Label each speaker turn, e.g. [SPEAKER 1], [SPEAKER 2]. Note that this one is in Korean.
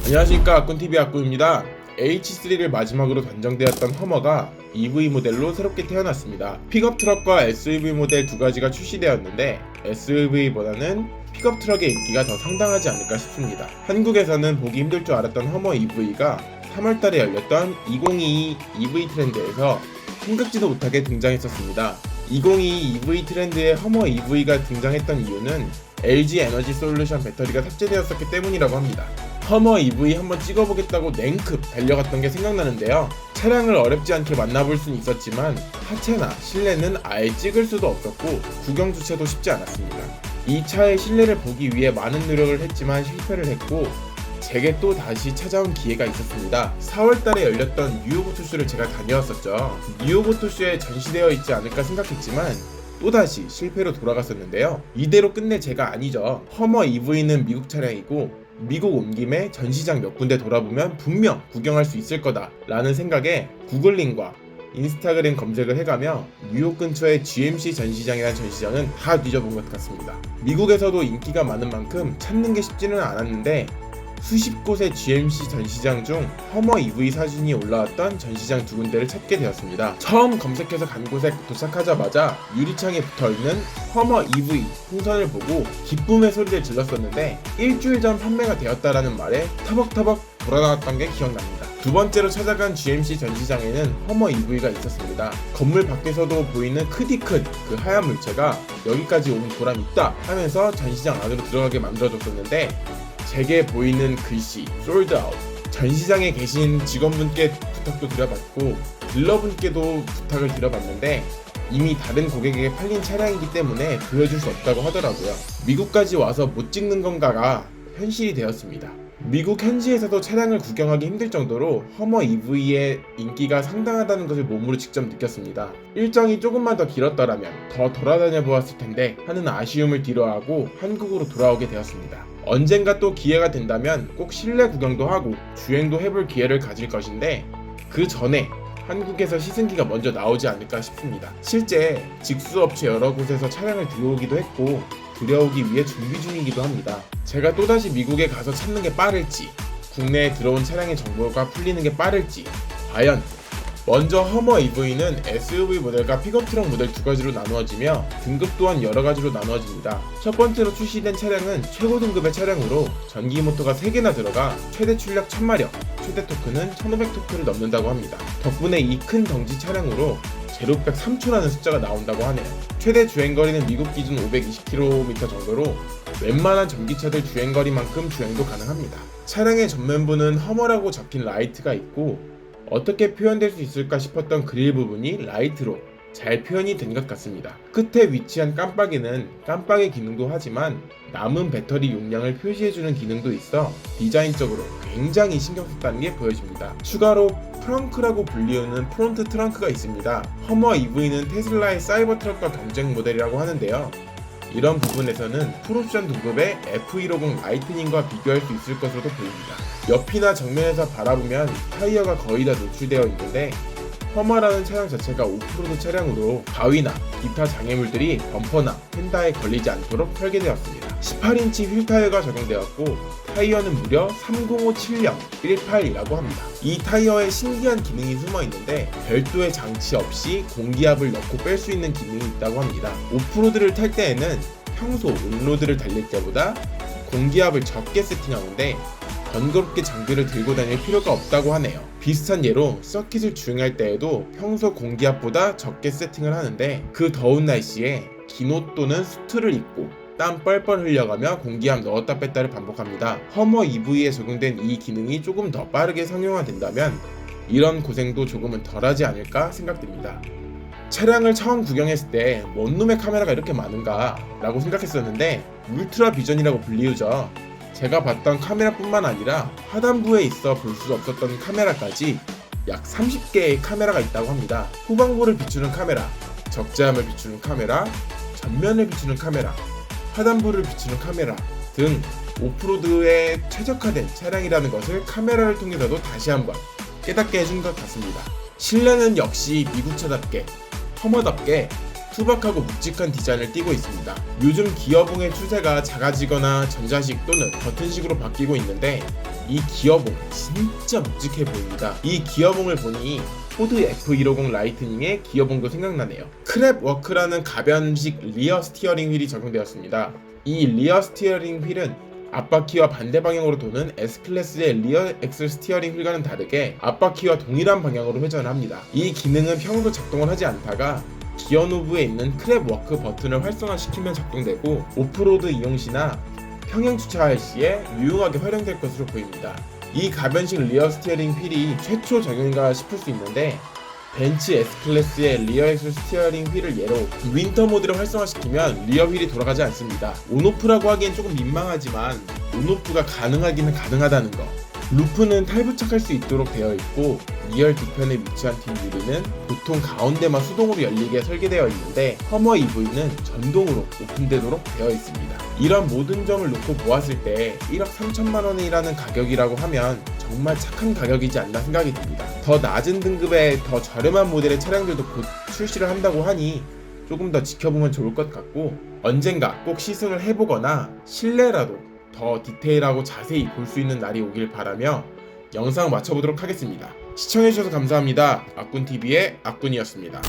[SPEAKER 1] 안녕하십니까, 아꾼TV 아꾼입니다. H3를 마지막으로 단정되었던 허머가 EV 모델로 새롭게 태어났습니다. 픽업 트럭과 SUV 모델 두 가지가 출시되었는데 SUV보다는 픽업 트럭의 인기가 더 상당하지 않을까 싶습니다. 한국에서는 보기 힘들 줄 알았던 허머 EV가 3월달에 열렸던 2022 EV 트렌드에서 생각지도 못하게 등장했었습니다. 2022 EV 트렌드에 허머 EV가 등장했던 이유는 LG 에너지 솔루션 배터리가 탑재되었었기 때문이라고 합니다. 허머 EV 한번 찍어보겠다고 냉큼 달려갔던 게 생각나는데요. 차량을 어렵지 않게 만나볼 수는 있었지만 하체나 실내는 아예 찍을 수도 없었고 구경조차도 쉽지 않았습니다. 이 차의 실내를 보기 위해 많은 노력을 했지만 실패를 했고 제게 또 다시 찾아온 기회가 있었습니다. 4월달에 열렸던 뉴욕 오토쇼를 제가 다녀왔었죠. 뉴욕 오토쇼에 전시되어 있지 않을까 생각했지만 또다시 실패로 돌아갔었는데요. 이대로 끝낼 제가 아니죠. 허머 EV는 미국 차량이고 미국 온 김에 전시장 몇 군데 돌아보면 분명 구경할 수 있을 거다 라는 생각에 구글링과 인스타그램 검색을 해가며 뉴욕 근처의 GMC 전시장이라는 전시장은 다 뒤져본 것 같습니다. 미국에서도 인기가 많은 만큼 찾는 게 쉽지는 않았는데 수십 곳의 GMC 전시장 중 허머 EV 사진이 올라왔던 전시장 두 군데를 찾게 되었습니다. 처음 검색해서 간 곳에 도착하자마자 유리창에 붙어있는 허머 EV 풍선을 보고 기쁨의 소리를 질렀었는데 일주일 전 판매가 되었다라는 말에 터벅터벅 돌아나왔던 게 기억납니다. 두 번째로 찾아간 GMC 전시장에는 허머 EV가 있었습니다. 건물 밖에서도 보이는 크디 큰 그 하얀 물체가 여기까지 오는 보람이 있다 하면서 전시장 안으로 들어가게 만들어줬었는데 제게 보이는 글씨 솔드 아웃, 전시장에 계신 직원분께 부탁도 드려봤고 딜러분께도 부탁을 드려봤는데 이미 다른 고객에게 팔린 차량이기 때문에 보여줄 수 없다고 하더라고요. 미국까지 와서 못 찍는 건가가 현실이 되었습니다. 미국 현지에서도 차량을 구경하기 힘들 정도로 허머 EV의 인기가 상당하다는 것을 몸으로 직접 느꼈습니다. 일정이 조금만 더 길었더라면 더 돌아다녀 보았을 텐데 하는 아쉬움을 뒤로하고 한국으로 돌아오게 되었습니다. 언젠가 또 기회가 된다면 꼭 실내 구경도 하고 주행도 해볼 기회를 가질 것인데 그 전에 한국에서 시승기가 먼저 나오지 않을까 싶습니다. 실제 직수업체 여러 곳에서 차량을 들여오기도 했고 들여오기 위해 준비 중이기도 합니다. 제가 또다시 미국에 가서 찾는 게 빠를지 국내에 들어온 차량의 정보가 풀리는 게 빠를지 과연 먼저 허머 EV는 SUV 모델과 픽업 트럭 모델 두 가지로 나누어지며 등급 또한 여러 가지로 나누어집니다. 첫 번째로 출시된 차량은 최고 등급의 차량으로 전기 모터가 3개나 들어가 최대 출력 1000마력, 최대 토크는 1500토크를 넘는다고 합니다. 덕분에 이 큰 덩치 차량으로 제로백 3초라는 숫자가 나온다고 하네요. 최대 주행거리는 미국 기준 520km 정도로 웬만한 전기차들 주행거리만큼 주행도 가능합니다. 차량의 전면부는 허머라고 적힌 라이트가 있고 어떻게 표현될 수 있을까 싶었던 그릴 부분이 라이트로 잘 표현이 된 것 같습니다. 끝에 위치한 깜빡이는 깜빡이 기능도 하지만 남은 배터리 용량을 표시해주는 기능도 있어 디자인적으로 굉장히 신경 썼다는 게 보여집니다. 추가로 트렁크라고 불리우는 프론트 트렁크가 있습니다. 허머 EV는 테슬라의 사이버 트럭과 경쟁 모델이라고 하는데요. 이런 부분에서는 풀옵션 등급의 F150 라이트닝과 비교할 수 있을 것으로도 보입니다. 옆이나 정면에서 바라보면 타이어가 거의 다 노출되어 있는데 허머라는 차량 자체가 오프로드 차량으로 가위나 기타 장애물들이 범퍼나 펜다에 걸리지 않도록 설계되었습니다. 18인치 휠 타이어가 적용되었고 타이어는 무려 305-70-18이라고 합니다. 이 타이어에 신기한 기능이 숨어 있는데 별도의 장치 없이 공기압을 넣고 뺄 수 있는 기능이 있다고 합니다. 오프로드를 탈 때에는 평소 온로드를 달릴 때보다 공기압을 적게 세팅하는데 번거롭게 장비를 들고 다닐 필요가 없다고 하네요. 비슷한 예로 서킷을 주행할 때에도 평소 공기압보다 적게 세팅을 하는데 그 더운 날씨에 긴 옷 또는 수트를 입고 땀 뻘뻘 흘려가며 공기압 넣었다 뺐다를 반복합니다. 허머 EV에 적용된 이 기능이 조금 더 빠르게 상용화된다면 이런 고생도 조금은 덜하지 않을까 생각됩니다. 차량을 처음 구경했을 때 뭔 놈의 카메라가 이렇게 많은가 라고 생각했었는데 울트라 비전이라고 불리우죠. 제가 봤던 카메라뿐만 아니라 하단부에 있어 볼 수 없었던 카메라까지 약 30개의 카메라가 있다고 합니다. 후방부를 비추는 카메라, 적재함을 비추는 카메라, 전면을 비추는 카메라, 하단부를 비추는 카메라 등 오프로드에 최적화된 차량이라는 것을 카메라를 통해서도 다시 한번 깨닫게 해준 것 같습니다. 실내는 역시 미국차답게 허머답게 투박하고 묵직한 디자인을 띠고 있습니다. 요즘 기어봉의 추세가 작아지거나 전자식 또는 버튼식으로 바뀌고 있는데 이 기어봉 진짜 묵직해 보입니다. 이 기어봉을 보니 포드 F150 라이트닝의 기어봉도 생각나네요. 크랩 워크라는 가변식 리어 스티어링 휠이 적용되었습니다. 이 리어 스티어링 휠은 앞바퀴와 반대 방향으로 도는 S클래스의 리어 엑셀 스티어링 휠과는 다르게 앞바퀴와 동일한 방향으로 회전을 합니다. 이 기능은 평소 작동을 하지 않다가 기어 노브에 있는 크랩 워크 버튼을 활성화시키면 작동되고 오프로드 이용 시나 평행 주차할 시에 유용하게 활용될 것으로 보입니다. 이 가변식 리어 스티어링 휠이 최초 적용인가 싶을 수 있는데 벤츠 S클래스의 리어 엑셀 스티어링 휠을 예로 윈터 모드를 활성화시키면 리어 휠이 돌아가지 않습니다. 온오프라고 하기엔 조금 민망하지만 온오프가 가능하기는 가능하다는 거. 루프는 탈부착할 수 있도록 되어 있고 2열 뒤편에 위치한 뒷유리는 보통 가운데만 수동으로 열리게 설계되어 있는데 허머 EV는 전동으로 오픈되도록 되어 있습니다. 이런 모든 점을 놓고 보았을 때 1억 3천만 원이라는 가격이라고 하면 정말 착한 가격이지 않나 생각이 듭니다. 더 낮은 등급의 더 저렴한 모델의 차량들도 곧 출시를 한다고 하니 조금 더 지켜보면 좋을 것 같고 언젠가 꼭 시승을 해보거나 실내라도 더 디테일하고 자세히 볼 수 있는 날이 오길 바라며 영상 마쳐보도록 하겠습니다. 시청해주셔서 감사합니다. 아꾼TV의 아꾼이었습니다.